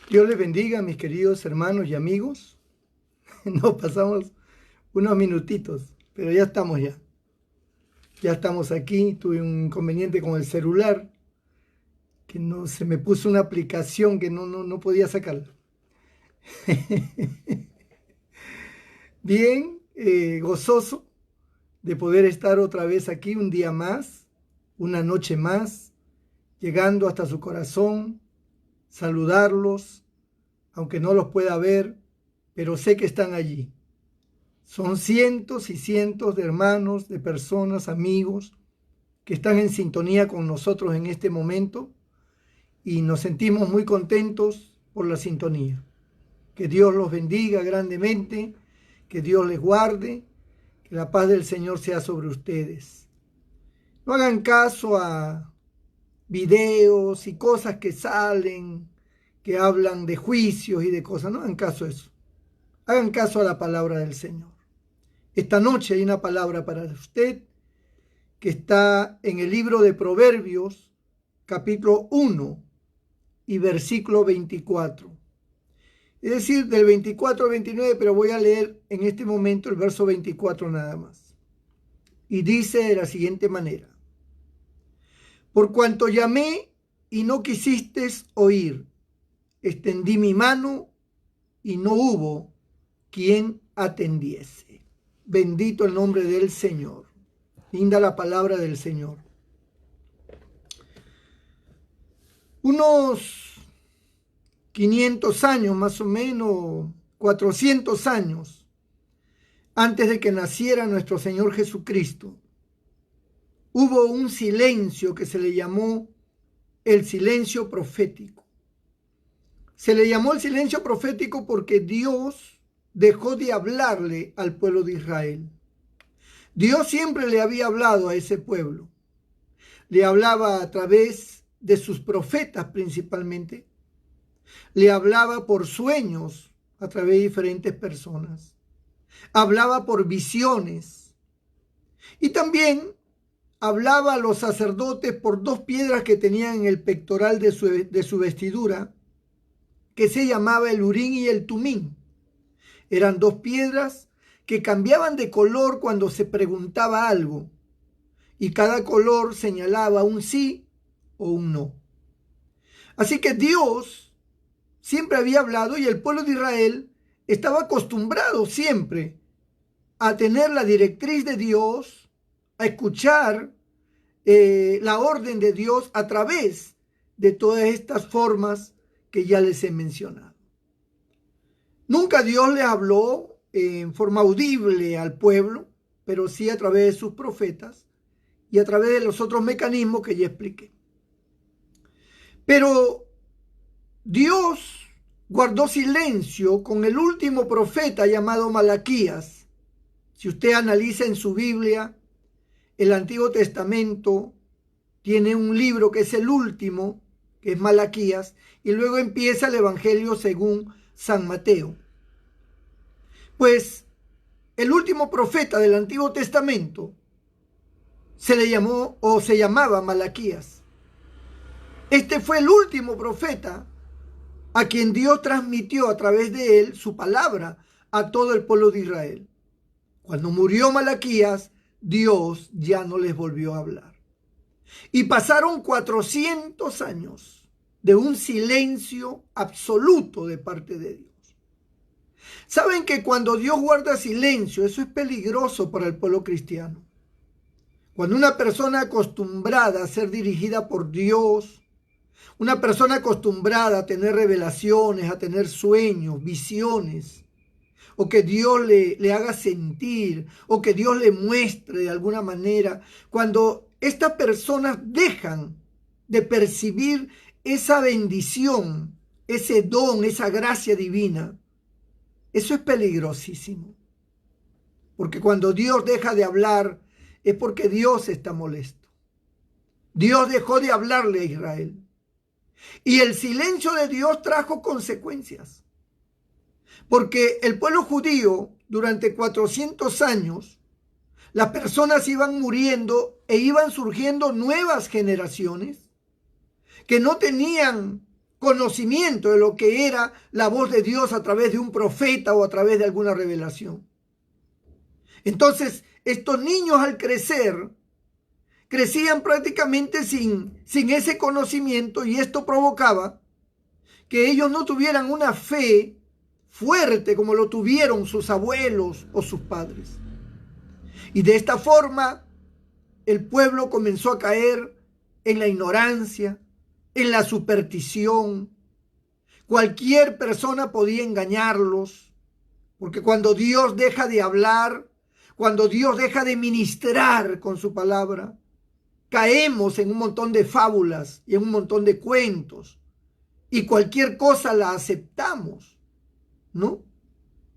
Dios les bendiga, mis queridos hermanos y amigos. Nos pasamos unos minutitos, pero ya estamos ya. Ya estamos aquí. Tuve un inconveniente con el celular, que no se me puso una aplicación que no podía sacarla. Bien, gozoso de poder estar otra vez aquí un día más, una noche más, llegando hasta su corazón, saludarlos, aunque no los pueda ver, pero sé que están allí. Son cientos y cientos de hermanos, de personas, amigos que están en sintonía con nosotros en este momento y nos sentimos muy contentos por la sintonía. Que Dios los bendiga grandemente, que Dios les guarde, que la paz del Señor sea sobre ustedes. No hagan caso a videos y cosas que salen, que hablan de juicios y de cosas. No hagan caso a eso. Hagan caso a la palabra del Señor. Esta noche hay una palabra para usted que está en el libro de Proverbios, capítulo 1 y versículo 24. Es decir, del 24 al 29, pero voy a leer en este momento el verso 24 nada más. Y dice de la siguiente manera: por cuanto llamé y no quisiste oír, extendí mi mano y no hubo quien atendiese. Bendito el nombre del Señor. Linda la palabra del Señor. Unos 500 años, más o menos 400 años, antes de que naciera nuestro Señor Jesucristo, hubo un silencio que se le llamó el silencio profético. Se le llamó el silencio profético porque Dios dejó de hablarle al pueblo de Israel. Dios siempre le había hablado a ese pueblo. Le hablaba a través de sus profetas principalmente. Le hablaba por sueños a través de diferentes personas. Hablaba por visiones. Y también hablaba a los sacerdotes por dos piedras que tenían en el pectoral de su vestidura, que se llamaba el Urín y el Tumín. Eran dos piedras que cambiaban de color cuando se preguntaba algo, y cada color señalaba un sí o un no. Así que Dios siempre había hablado y el pueblo de Israel estaba acostumbrado siempre a tener la directriz de Dios, a escuchar la orden de Dios a través de todas estas formas que ya les he mencionado. Nunca Dios les habló en forma audible al pueblo, pero sí a través de sus profetas y a través de los otros mecanismos que ya expliqué. Pero Dios guardó silencio con el último profeta llamado Malaquías. Si usted analiza en su Biblia, el Antiguo Testamento tiene un libro que es el último, que es Malaquías, y luego empieza el Evangelio según San Mateo. Pues el último profeta del Antiguo Testamento se le llamó o se llamaba Malaquías. Este fue el último profeta a quien Dios transmitió a través de él su palabra a todo el pueblo de Israel. Cuando murió Malaquías, Dios ya no les volvió a hablar. Y pasaron 400 años de un silencio absoluto de parte de Dios. Saben que cuando Dios guarda silencio, eso es peligroso para el pueblo cristiano. Cuando una persona acostumbrada a ser dirigida por Dios, una persona acostumbrada a tener revelaciones, a tener sueños, visiones, o que Dios le haga sentir, o que Dios le muestre de alguna manera, cuando estas personas dejan de percibir esa bendición, ese don, esa gracia divina, eso es peligrosísimo. Porque cuando Dios deja de hablar, es porque Dios está molesto. Dios dejó de hablarle a Israel. Y el silencio de Dios trajo consecuencias. Porque el pueblo judío, durante 400 años, las personas iban muriendo e iban surgiendo nuevas generaciones que no tenían conocimiento de lo que era la voz de Dios a través de un profeta o a través de alguna revelación. Entonces, estos niños al crecer, crecían prácticamente sin ese conocimiento, y esto provocaba que ellos no tuvieran una fe fuerte como lo tuvieron sus abuelos o sus padres. Y de esta forma, el pueblo comenzó a caer en la ignorancia, en la superstición. Cualquier persona podía engañarlos, porque cuando Dios deja de hablar, cuando Dios deja de ministrar con su palabra, caemos en un montón de fábulas y en un montón de cuentos, y cualquier cosa la aceptamos, ¿no?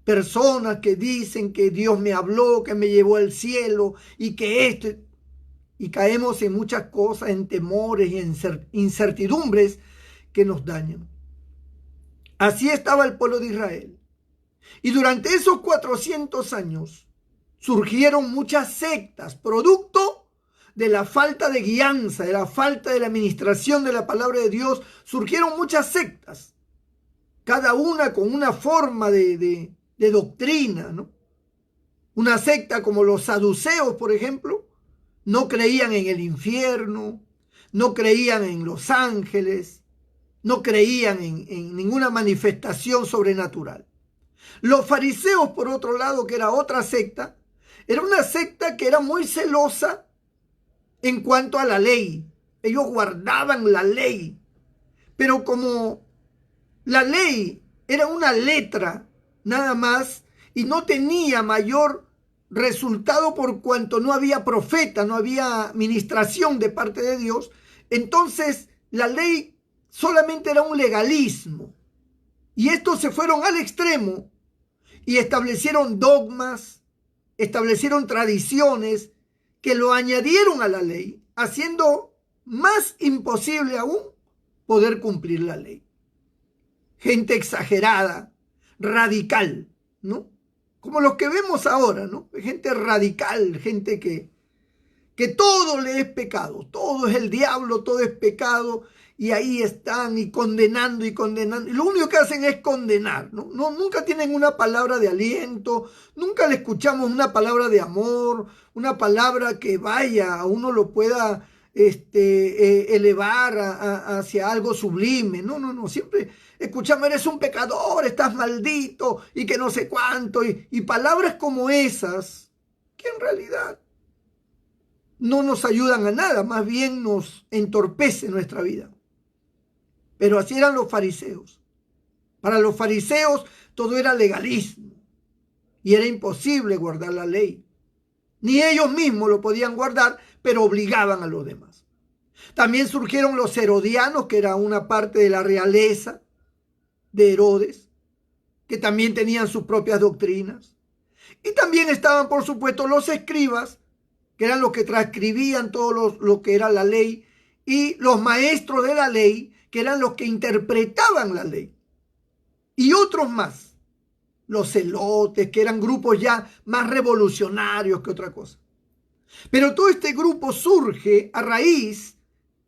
Personas que dicen que Dios me habló, que me llevó al cielo y que esto, y caemos en muchas cosas, en temores y en incertidumbres que nos dañan. Así estaba el pueblo de Israel. Y durante esos 400 años surgieron muchas sectas, producto de la falta de guianza, de la falta de la administración de la palabra de Dios. Surgieron muchas sectas, cada una con una forma de doctrina, ¿no? Una secta como los saduceos, por ejemplo, no creían en el infierno, no creían en los ángeles, no creían en ninguna manifestación sobrenatural. Los fariseos, por otro lado, que era otra secta, era una secta que era muy celosa en cuanto a la ley. Ellos guardaban la ley, pero como la ley era una letra nada más y no tenía mayor resultado por cuanto no había profeta, no había ministración de parte de Dios, entonces la ley solamente era un legalismo. Y estos se fueron al extremo y establecieron dogmas, establecieron tradiciones que lo añadieron a la ley, haciendo más imposible aún poder cumplir la ley. Gente exagerada, radical, ¿no? Como los que vemos ahora, ¿no? Gente radical, gente que todo le es pecado, todo es el diablo, todo es pecado, y ahí están y condenando, y lo único que hacen es condenar, ¿no? Nunca tienen una palabra de aliento, nunca le escuchamos una palabra de amor, una palabra que vaya, a uno lo pueda elevar hacia algo sublime. No, siempre escuchamos: eres un pecador, estás maldito, y que no sé cuánto, y palabras como esas, que en realidad no nos ayudan a nada, más bien nos entorpece nuestra vida. Pero así eran los fariseos. Para los fariseos todo era legalismo y era imposible guardar la ley. Ni ellos mismos lo podían guardar, pero obligaban a los demás. También surgieron los herodianos, que era una parte de la realeza de Herodes, que también tenían sus propias doctrinas. Y también estaban, por supuesto, los escribas, que eran los que transcribían todo lo que era la ley, y los maestros de la ley, que eran los que interpretaban la ley. Y otros más, los celotes, que eran grupos ya más revolucionarios que otra cosa. Pero todo este grupo surge a raíz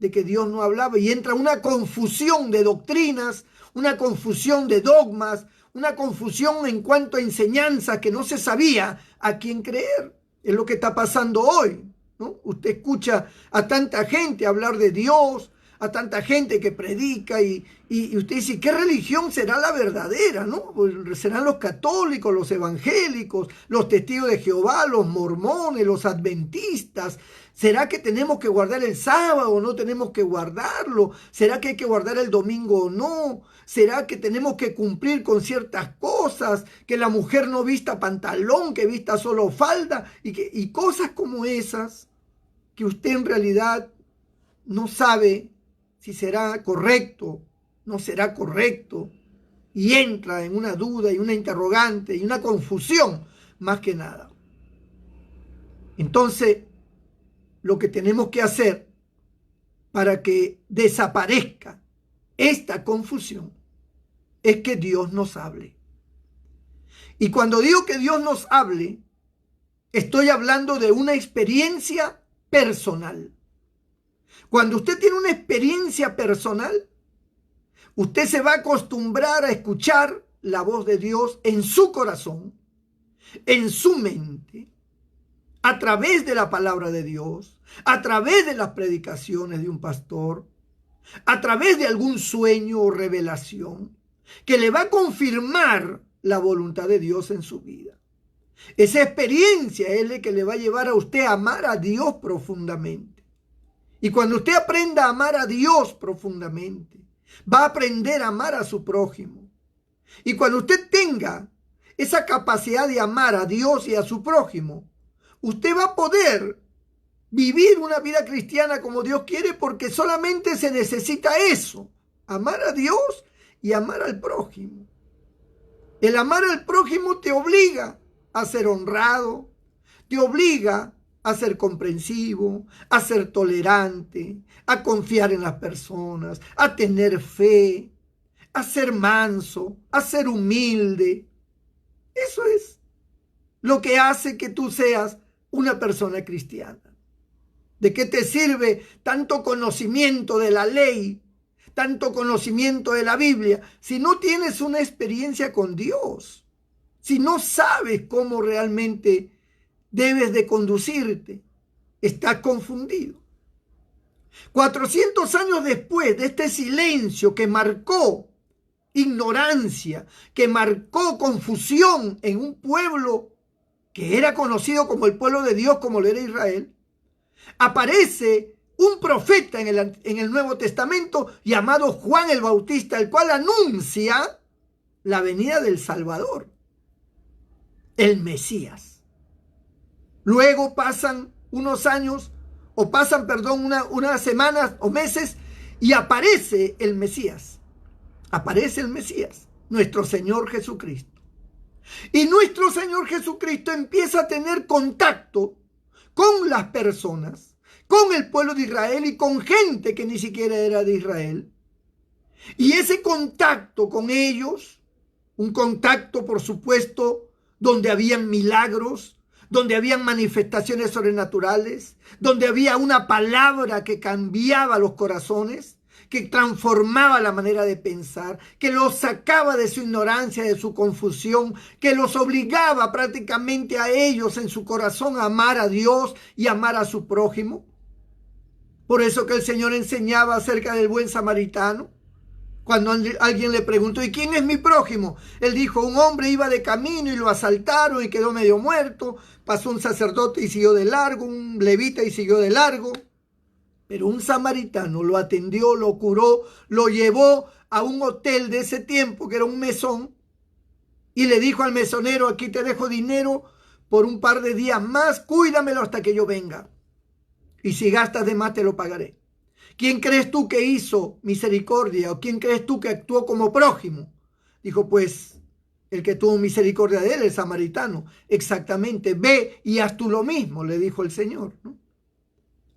de que Dios no hablaba, y entra una confusión de doctrinas, una confusión de dogmas, una confusión en cuanto a enseñanzas que no se sabía a quién creer. Es lo que está pasando hoy, ¿no? Usted escucha a tanta gente hablar de Dios, a tanta gente que predica, y usted dice: ¿qué religión será la verdadera, no? Pues serán los católicos, los evangélicos, los testigos de Jehová, los mormones, los adventistas. ¿Será que tenemos que guardar el sábado o no tenemos que guardarlo? ¿Será que hay que guardar el domingo o no? ¿Será que tenemos que cumplir con ciertas cosas? Que la mujer no vista pantalón, que vista solo falda, y cosas como esas, que usted en realidad no sabe si será correcto, no será correcto, y entra en una duda y una interrogante y una confusión más que nada. Entonces, lo que tenemos que hacer para que desaparezca esta confusión es que Dios nos hable. Y cuando digo que Dios nos hable, estoy hablando de una experiencia personal. Cuando usted tiene una experiencia personal, Usted se va a acostumbrar a escuchar la voz de Dios en su corazón, en su mente, a través de la palabra de Dios, a través de las predicaciones de un pastor, a través de algún sueño o revelación que le va a confirmar la voluntad de Dios en su vida. Esa experiencia es la que le va a llevar a usted a amar a Dios profundamente. Y cuando usted aprenda a amar a Dios profundamente, va a aprender a amar a su prójimo. Y cuando usted tenga esa capacidad de amar a Dios y a su prójimo, usted va a poder vivir una vida cristiana como Dios quiere, porque solamente se necesita eso: amar a Dios y amar al prójimo. El amar al prójimo te obliga a ser honrado, te obliga a ser comprensivo, a ser tolerante, a confiar en las personas, a tener fe, a ser manso, a ser humilde. Eso es lo que hace que tú seas una persona cristiana. ¿De qué te sirve tanto conocimiento de la ley, tanto conocimiento de la Biblia, si no tienes una experiencia con Dios? Si no sabes cómo realmente debes de conducirte, estás confundido. 400 años después de este silencio que marcó ignorancia, que marcó confusión en un pueblo que era conocido como el pueblo de Dios, como lo era Israel, aparece un profeta en el Nuevo Testamento llamado Juan el Bautista, el cual anuncia la venida del Salvador, el Mesías. Luego pasan unos años, unas semanas o meses, y aparece el Mesías. Aparece el Mesías, nuestro Señor Jesucristo. Y nuestro Señor Jesucristo empieza a tener contacto con las personas, con el pueblo de Israel y con gente que ni siquiera era de Israel. Y ese contacto con ellos, un contacto, por supuesto, donde habían milagros, donde habían manifestaciones sobrenaturales, donde había una palabra que cambiaba los corazones, que transformaba la manera de pensar, que los sacaba de su ignorancia, de su confusión, que los obligaba prácticamente a ellos en su corazón a amar a Dios y amar a su prójimo. Por eso que el Señor enseñaba acerca del buen samaritano. Cuando alguien le preguntó, ¿y quién es mi prójimo? Él dijo, un hombre iba de camino y lo asaltaron y quedó medio muerto. Pasó un sacerdote y siguió de largo, un levita y siguió de largo. Pero un samaritano lo atendió, lo curó, lo llevó a un hotel de ese tiempo, que era un mesón, y le dijo al mesonero, aquí te dejo dinero por un par de días más, cuídamelo hasta que yo venga. Y si gastas de más te lo pagaré. ¿Quién crees tú que hizo misericordia? ¿O quién crees tú que actuó como prójimo? Dijo, pues, el que tuvo misericordia de él, el samaritano. Exactamente, ve y haz tú lo mismo, le dijo el Señor, ¿no?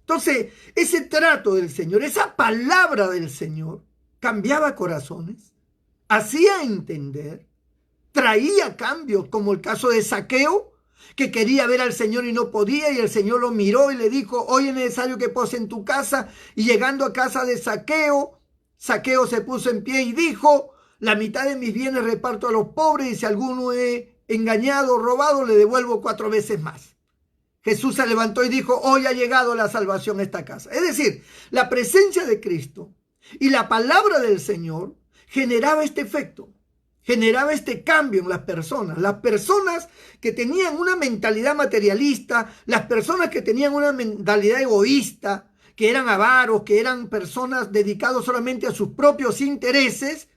Entonces, ese trato del Señor, esa palabra del Señor, cambiaba corazones, hacía entender, traía cambios, como el caso de Zaqueo, que quería ver al Señor y no podía, y el Señor lo miró y le dijo, hoy es necesario que pose en tu casa. Y llegando a casa de Zaqueo, Zaqueo se puso en pie y dijo, la mitad de mis bienes reparto a los pobres, y si alguno he engañado o robado, le devuelvo 4 veces más. Jesús se levantó y dijo, hoy ha llegado la salvación a esta casa. Es decir, la presencia de Cristo y la palabra del Señor generaba este efecto, generaba este cambio en las personas que tenían una mentalidad materialista, las personas que tenían una mentalidad egoísta, que eran avaros, que eran personas dedicadas solamente a sus propios intereses,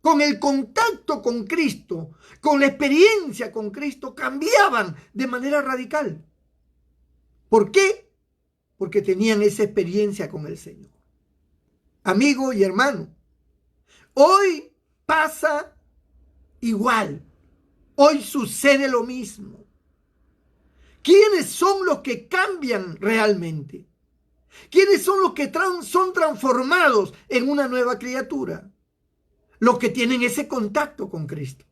con el contacto con Cristo, con la experiencia con Cristo, cambiaban de manera radical. ¿Por qué? Porque tenían esa experiencia con el Señor. Amigo y hermano, hoy pasa igual. Hoy sucede lo mismo. ¿Quiénes son los que cambian realmente? ¿Quiénes son los que son transformados en una nueva criatura? Los que tienen ese contacto con Cristo.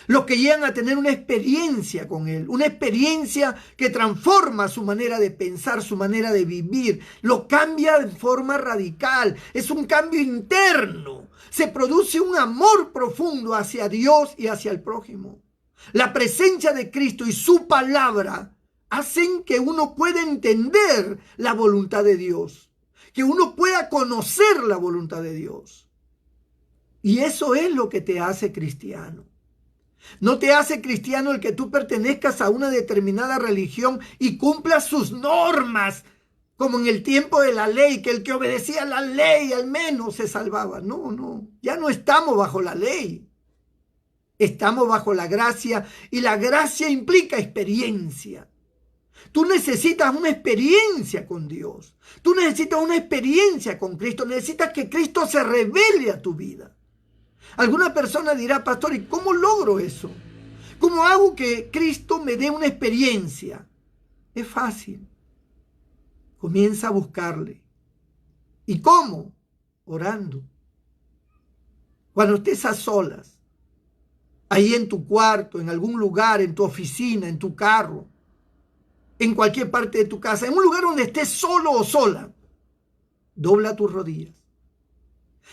los que llegan a tener una experiencia con Él, una experiencia que transforma su manera de pensar, su manera de vivir, lo cambia de forma radical, es un cambio interno, se produce un amor profundo hacia Dios y hacia el prójimo. La presencia de Cristo y su palabra hacen que uno pueda entender la voluntad de Dios, que uno pueda conocer la voluntad de Dios. Y eso es lo que te hace cristiano. No te hace cristiano el que tú pertenezcas a una determinada religión y cumplas sus normas, como en el tiempo de la ley, que el que obedecía la ley al menos se salvaba. No, ya no estamos bajo la ley. Estamos bajo la gracia y la gracia implica experiencia. Tú necesitas una experiencia con Dios. Tú necesitas una experiencia con Cristo. Necesitas que Cristo se revele a tu vida. Alguna persona dirá, pastor, ¿y cómo logro eso? ¿Cómo hago que Cristo me dé una experiencia? Es fácil. Comienza a buscarle. ¿Y cómo? Orando. Cuando estés a solas, ahí en tu cuarto, en algún lugar, en tu oficina, en tu carro, en cualquier parte de tu casa, en un lugar donde estés solo o sola, dobla tus rodillas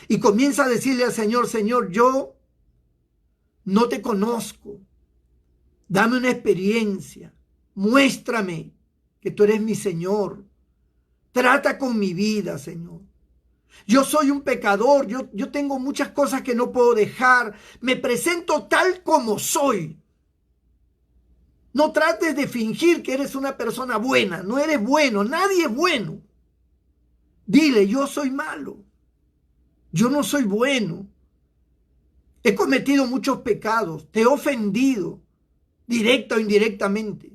y comienza a decirle al Señor, Señor, yo no te conozco, dame una experiencia, muéstrame que tú eres mi Señor, trata con mi vida, Señor. Yo soy un pecador, yo tengo muchas cosas que no puedo dejar, me presento tal como soy. No trates de fingir que eres una persona buena, no eres bueno, nadie es bueno. Dile, yo soy malo, yo no soy bueno, he cometido muchos pecados, te he ofendido, directa o indirectamente.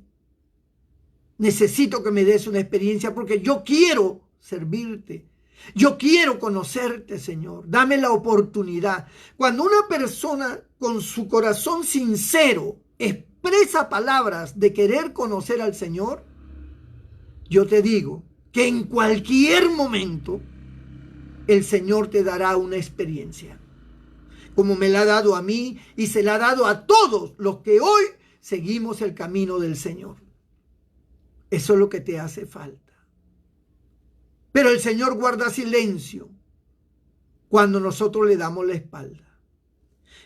Necesito que me des una experiencia porque yo quiero servirte. Yo quiero conocerte, Señor. Dame la oportunidad. Cuando una persona con su corazón sincero expresa palabras de querer conocer al Señor, yo te digo que en cualquier momento el Señor te dará una experiencia, como me la ha dado a mí y se la ha dado a todos los que hoy seguimos el camino del Señor. Eso es lo que te hace falta. Pero el Señor guarda silencio cuando nosotros le damos la espalda.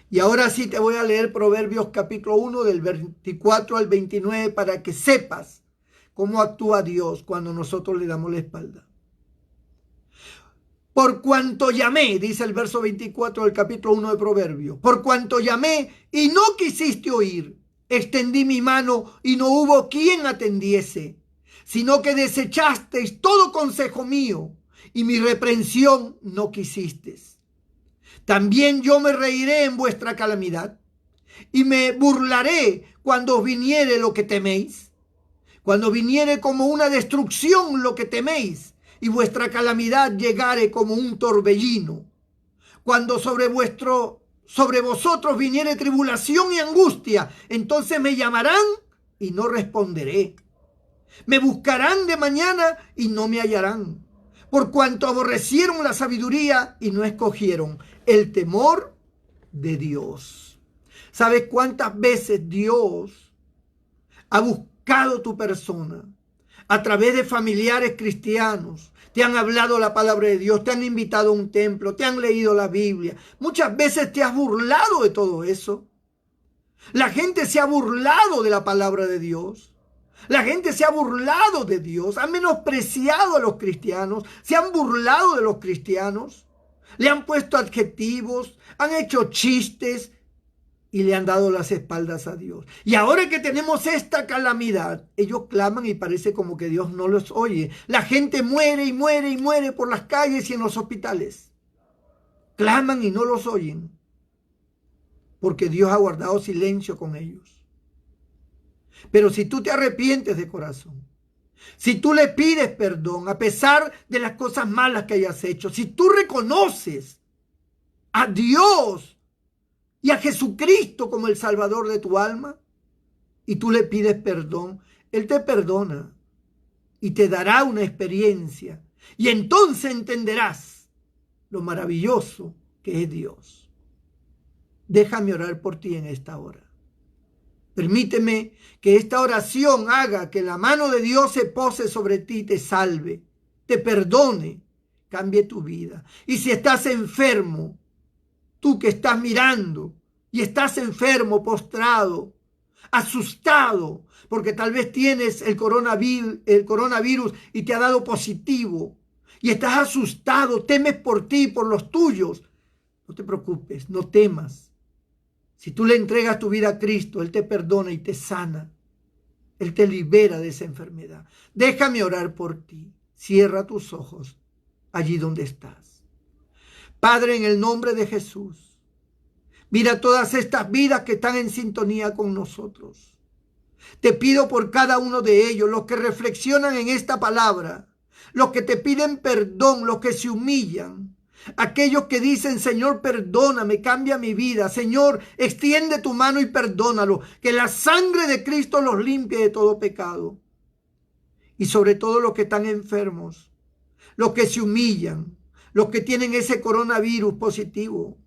Y ahora sí te voy a leer Proverbios capítulo 1 del 24 al 29 para que sepas cómo actúa Dios cuando nosotros le damos la espalda. Por cuanto llamé, dice el verso 24 del capítulo 1 de Proverbios, por cuanto llamé y no quisiste oír, extendí mi mano y no hubo quien atendiese, sino que desechasteis todo consejo mío y mi reprensión no quisisteis. También yo me reiré en vuestra calamidad y me burlaré cuando os viniere lo que teméis, cuando viniere como una destrucción lo que teméis y vuestra calamidad llegare como un torbellino, cuando sobre vosotros viniere tribulación y angustia, entonces me llamarán y no responderé. Me buscarán de mañana y no me hallarán, por cuanto aborrecieron la sabiduría y no escogieron el temor de Dios. ¿Sabes cuántas veces Dios ha buscado tu persona? A través de familiares cristianos, te han hablado la palabra de Dios, te han invitado a un templo, te han leído la Biblia. Muchas veces te has burlado de todo eso. La gente se ha burlado de la palabra de Dios. La gente se ha burlado de Dios, han menospreciado a los cristianos, se han burlado de los cristianos, le han puesto adjetivos, han hecho chistes y le han dado las espaldas a Dios. Y ahora que tenemos esta calamidad, ellos claman y parece como que Dios no los oye. La gente muere y muere y muere por las calles y en los hospitales. Claman y no los oyen, porque Dios ha guardado silencio con ellos. Pero si tú te arrepientes de corazón, si tú le pides perdón a pesar de las cosas malas que hayas hecho, si tú reconoces a Dios y a Jesucristo como el Salvador de tu alma y tú le pides perdón, Él te perdona y te dará una experiencia y entonces entenderás lo maravilloso que es Dios. Déjame orar por ti en esta hora. Permíteme que esta oración haga que la mano de Dios se pose sobre ti y te salve, te perdone, cambie tu vida. Y si estás enfermo, tú que estás mirando y estás enfermo, postrado, asustado, porque tal vez tienes el coronavirus y te ha dado positivo, y estás asustado, temes por ti y por los tuyos, no te preocupes, no temas. Si tú le entregas tu vida a Cristo, Él te perdona y te sana. Él te libera de esa enfermedad. Déjame orar por ti. Cierra tus ojos allí donde estás. Padre, en el nombre de Jesús, mira todas estas vidas que están en sintonía con nosotros. Te pido por cada uno de ellos, los que reflexionan en esta palabra, los que te piden perdón, los que se humillan, aquellos que dicen, Señor, perdóname, cambia mi vida. Señor, extiende tu mano y perdónalo. Que la sangre de Cristo los limpie de todo pecado. Y sobre todo los que están enfermos, los que se humillan, los que tienen ese coronavirus positivo.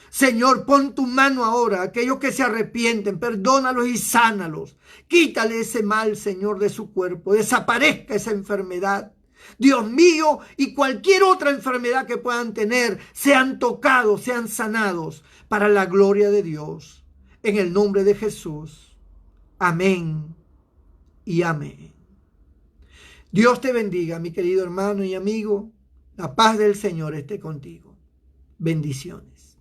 Señor, pon tu mano ahora a aquellos que se arrepienten, perdónalos y sánalos. Quítale ese mal, Señor, de su cuerpo. Desaparezca esa enfermedad. Dios mío, y cualquier otra enfermedad que puedan tener, sean tocados, sean sanados para la gloria de Dios. En el nombre de Jesús. Amén y amén. Dios te bendiga, mi querido hermano y amigo. La paz del Señor esté contigo. Bendiciones.